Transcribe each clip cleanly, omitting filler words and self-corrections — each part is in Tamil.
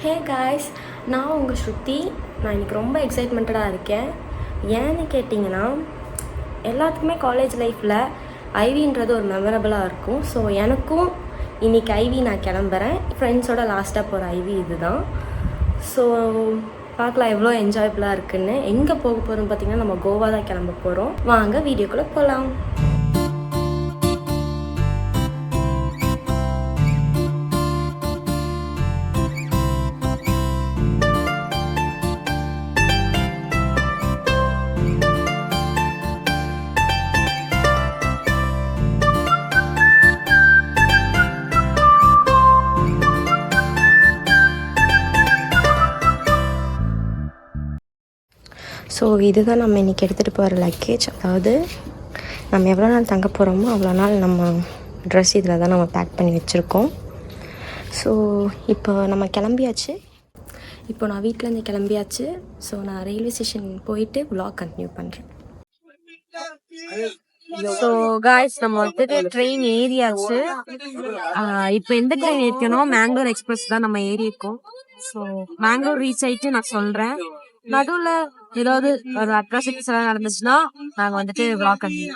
ஹே காய்ஸ், நான் உங்கள் ஸ்ருதி. நான் இன்றைக்கி ரொம்ப எக்ஸைட்மெண்ட்டாக இருக்கேன். ஏன்னு கேட்டிங்கன்னா, எல்லாத்துக்குமே காலேஜ் லைஃப்பில் ஐவின்றது ஒரு மெமரபுளாக இருக்கும். ஸோ எனக்கும் இன்றைக்கி ஐவி நான் கிளம்புறேன். ஃப்ரெண்ட்ஸோட லாஸ்ட்டாக போகிற ஐவி இது தான். ஸோ பார்க்கலாம் எவ்வளோ என்ஜாயபுளாக இருக்குதுன்னு. எங்கே போக போகிறோம்னு பார்த்திங்கன்னா, நம்ம கோவா தான் கிளம்ப போகிறோம். வாங்க வீடியோக்குள்ளே போகலாம். ஸோ இதுதான் நம்ம இன்றைக்கி எடுத்துகிட்டு போகிற லக்கேஜ். அதாவது நம்ம எவ்வளோ நாள் தங்க போகிறோமோ அவ்வளோ நாள் நம்ம ட்ரெஸ் இதில் தான் நம்ம பேக் பண்ணி வச்சுருக்கோம். ஸோ இப்போ நம்ம கிளம்பியாச்சு. இப்போ நான் வீட்டிலேருந்து கிளம்பியாச்சு. ஸோ நான் ரயில்வே ஸ்டேஷன் போயிட்டு வ்ளாக் கண்டினியூ பண்ணுறேன். ஸோ காய்ஸ், நம்ம வந்துட்டு ட்ரெயின் ஏறியாச்சு. இப்போ எந்த ட்ரெயின் ஏறிக்கணும்? மேங்களூர் எக்ஸ்பிரஸ் தான் நம்ம ஏறி இருக்கோம். ஸோ மேங்களூர் ரீச் ஆயிட்டு நான் சொல்றேன். நடுவில் ஏதாவது ஒரு அட்ராசிட்டிஸ் எல்லாம் நடந்துச்சுன்னா நாங்கள் வந்துட்டு வ்ளாக் கண்டினியூ.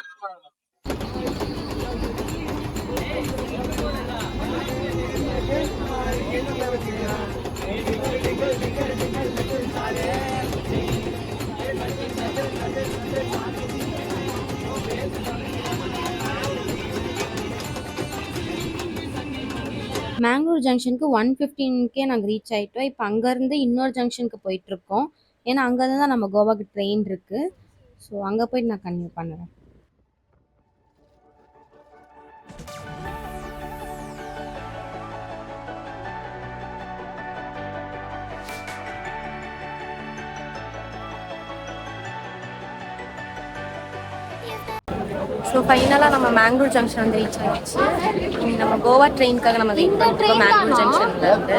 மேங்களூர் ஜங்ஷனுக்கு 1:15 நாங்கள் ரீச் ஆகிட்டோம். இப்போ அங்கேருந்து இன்னொரு ஜங்ஷனுக்கு போயிட்டுருக்கோம். ஏன்னா அங்கேருந்து தான் நம்ம கோவாக்கு ட்ரெயின் இருக்குது. ஸோ அங்கே போயிட்டு நான் கன்டினியூ பண்ணுறேன். ஸோ ஃபைனலாக நம்ம மேங்களூர் ஜங்ஷன் வந்து ரீச் ஆகிடுச்சு. நம்ம கோவா ட்ரெயினுக்காக நம்ம வெயிட் பண்ணிருக்கோம் மேங்களூர் ஜங்ஷனில் இருந்து.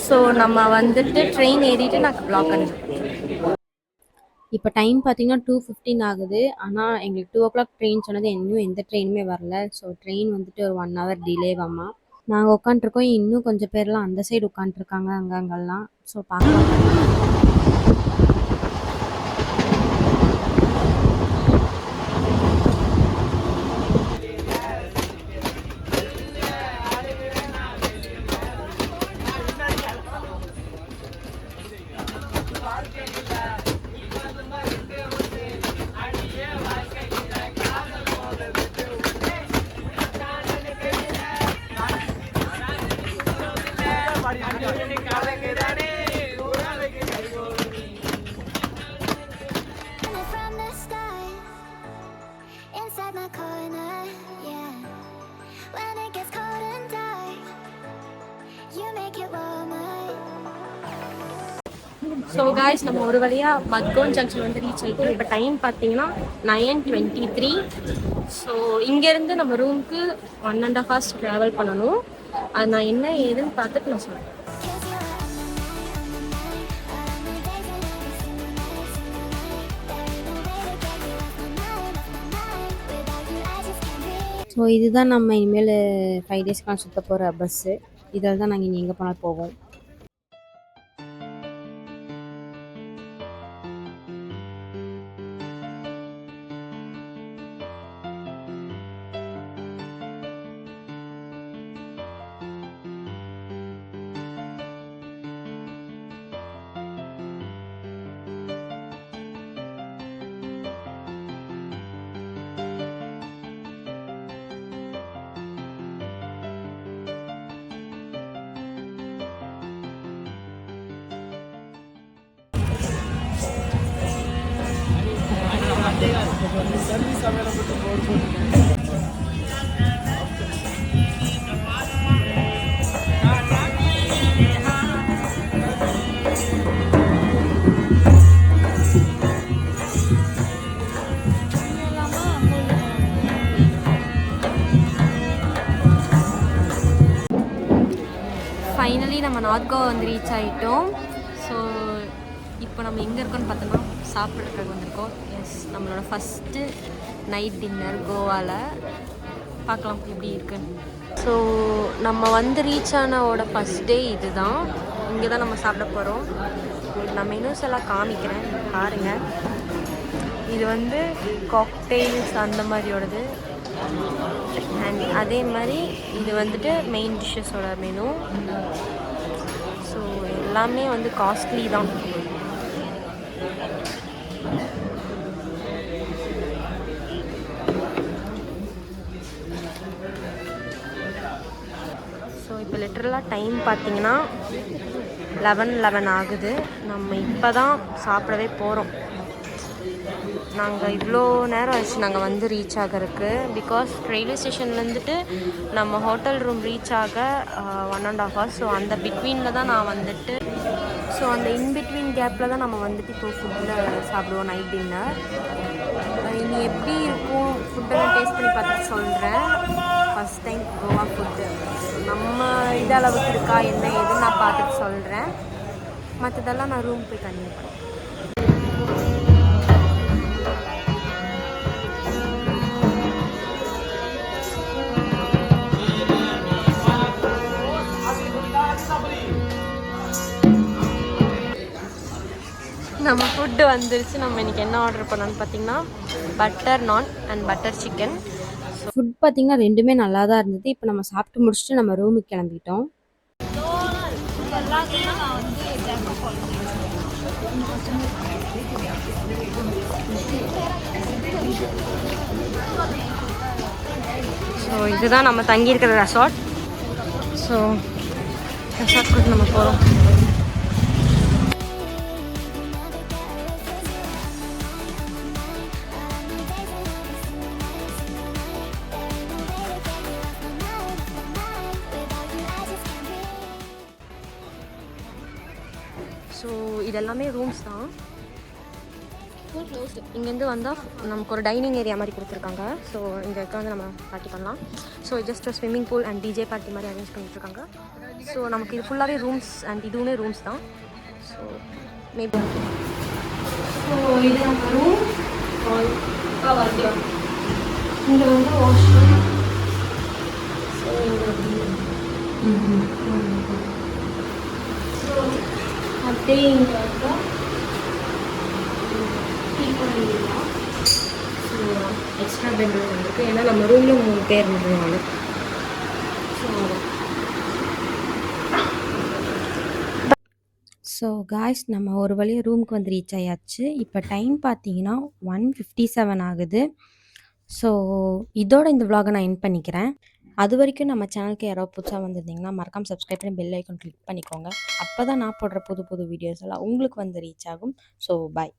ஸோ நம்ம வந்துட்டு ட்ரெயின் ஏறிட்டு நான் வ்ளாக் பண்ணுறேன். இப்போ டைம் பார்த்தீங்கன்னா 2:15 ஆகுது. ஆனால் எங்களுக்கு 2 o'clock ட்ரெயின் சொன்னது இன்னும் எந்த ட்ரெயினுமே வரல. ஸோ ட்ரெயின் வந்துட்டு ஒரு 1 hour டிலேவாமா. நாங்கள் உட்காண்ட்ருக்கோம். இன்னும் கொஞ்சம் பேர்லாம் அந்த சைடு உட்காண்ட்ருக்காங்க அங்கங்கெல்லாம். ஸோ பார்க்கலாம். ஸோ காய்ஸ், நம்ம ஒரு வழியாக மத்கோன் ஜங்ஷன் வந்து ரீச் ஆகிட்டோம். இப்போ டைம் பார்த்தீங்கன்னா 9:23. ஸோ இங்கேருந்து நம்ம ரூமுக்கு 1.5 hours ட்ராவல் பண்ணணும். அது நான் என்ன ஏதுன்னு பார்த்துட்டு நான் சொல்கிறேன். ஸோ இதுதான் நம்ம இனிமேல் 5 daysக்கான சுற்ற போகிற பஸ்ஸு. இதில் தான் நாங்கள் இனி எங்கே போனால் போவோம். ஃபைனலி நம்ம நார்த் கோவா வந்து ரீச் ஆகிட்டோம். ஸோ இப்போ நம்ம எங்கே இருக்கோன்னு பார்த்தோன்னா சாப்பிட்றதுக்கு வந்திருக்கோம். எஸ், நம்மளோட ஃபஸ்ட்டு நைட் டின்னர் கோவாவில். பார்க்கலாம் எப்படி இருக்குன்னு. ஸோ நம்ம வந்து ரீச் ஆனவோட ஃபஸ்ட் டே இதுதான். இங்கே தான் நம்ம சாப்பிட போகிறோம். நான் மெனூஸ் எல்லாம் காமிக்கிறேன் பாருங்கள். இது வந்து காக்டெயில்ஸ் அந்த மாதிரியோடது. அண்ட் அதே மாதிரி இது வந்துட்டு மெயின் டிஷ்ஷஸோட மெனு. ஸோ எல்லாமே வந்து காஸ்ட்லி தான். ஸோ இப்போ லிட்டரலாக டைம் பார்த்தீங்கன்னா 11 ஆகுது. நம்ம இப்போ தான் சாப்பிடவே போகிறோம். நாங்கள் இவ்வளோ நேரம் ஆச்சு நாங்கள் வந்து ரீச் ஆகிறதுக்கு. பிகாஸ் ரயில்வே ஸ்டேஷன்லேருந்துட்டு நம்ம ஹோட்டல் ரூம் ரீச் ஆக 1.5 hours. ஸோ அந்த பிட்வீனில் தான் நான் வந்துட்டு அந்த இன்பிட்வீன் கேப்பில் தான் நம்ம வந்துட்டு இப்போ ஃபுட்டில் சாப்பிடுவோம் நைட் டின்னர். இனி எப்படி இருக்கும் ஃபுட்டெல்லாம் டேஸ்ட் பண்ணி பார்த்துட்டு சொல்கிறேன். ஃபஸ்ட் டைம் கோவா ஃபுட்டு நம்ம இது அளவுக்கு இருக்கா என்ன ஏதுன்னு நான் பார்த்துட்டு சொல்கிறேன். மற்றதெல்லாம் நான் ரூம் போய் கன்டினியூ பண்ணுறேன். நம்ம ஃபுட்டு வந்துருச்சு. நம்ம இன்றைக்கி என்ன ஆர்டர் பண்ணோன்னு பார்த்தீங்கன்னா பட்டர் நான் அண்ட் பட்டர் சிக்கன். ஃபுட் பார்த்திங்கன்னா ரெண்டுமே நல்லா தான் இருந்தது. இப்போ நம்ம சாப்பிட்டு முடிச்சுட்டு நம்ம ரூமுக்கு கிளம்பிட்டோம். ஸோ இதுதான் நம்ம தங்கியிருக்கிற ரெசார்ட். ஸோ ரெசார்ட்க்கு நம்ம போகிறோம். ஸோ இதெல்லாமே ரூம்ஸ் தான். இங்கேருந்து வந்தால் நமக்கு ஒரு டைனிங் ஏரியா மாதிரி கொடுத்துருக்காங்க. ஸோ இங்கே உட்காந்து நம்ம பார்ட்டி பண்ணலாம். So just swimming pool and DJ party மாதிரி அரேஞ்ச் பண்ணிட்டுருக்காங்க. ஸோ நமக்கு இது ஃபுல்லாகவே ரூம்ஸ் அண்ட் இதுவுமே ரூம்ஸ் தான். ஸோ மேபி ஸோ இது நம்ம ரூம். இங்கே வந்து வாஷ்ரூம். ஸோ அப்படியே இங்கே வந்து எக்ஸ்ட்ரா பெட்ரூம் வந்துருக்கு. ஏன்னா நம்ம ரூமில் 3 பேர் இருந்ததுனால. ஸோ காய்ஸ் நம்ம ஒரு வழியாக ரூமுக்கு வந்து ரீச் ஆயாச்சு. இப்போ டைம் பார்த்தீங்கன்னா 1:57 ஆகுது. ஸோ இதோட இந்த vlog நான் எண்ட் பண்ணிக்கிறேன். அது வரைக்கும் நம்ம சேனலுக்கு யாராவது புதுசாக வந்திருந்தீங்கன்னா மறக்காம சப்ஸ்கிரைப் பண்ணி பெல் ஐக்கான் கிளிக் பண்ணிக்கோங்க. அப்போ தான் நான் போடுற புது புது வீடியோஸ் எல்லாம் உங்களுக்கு வந்து ரீச் ஆகும். So bye.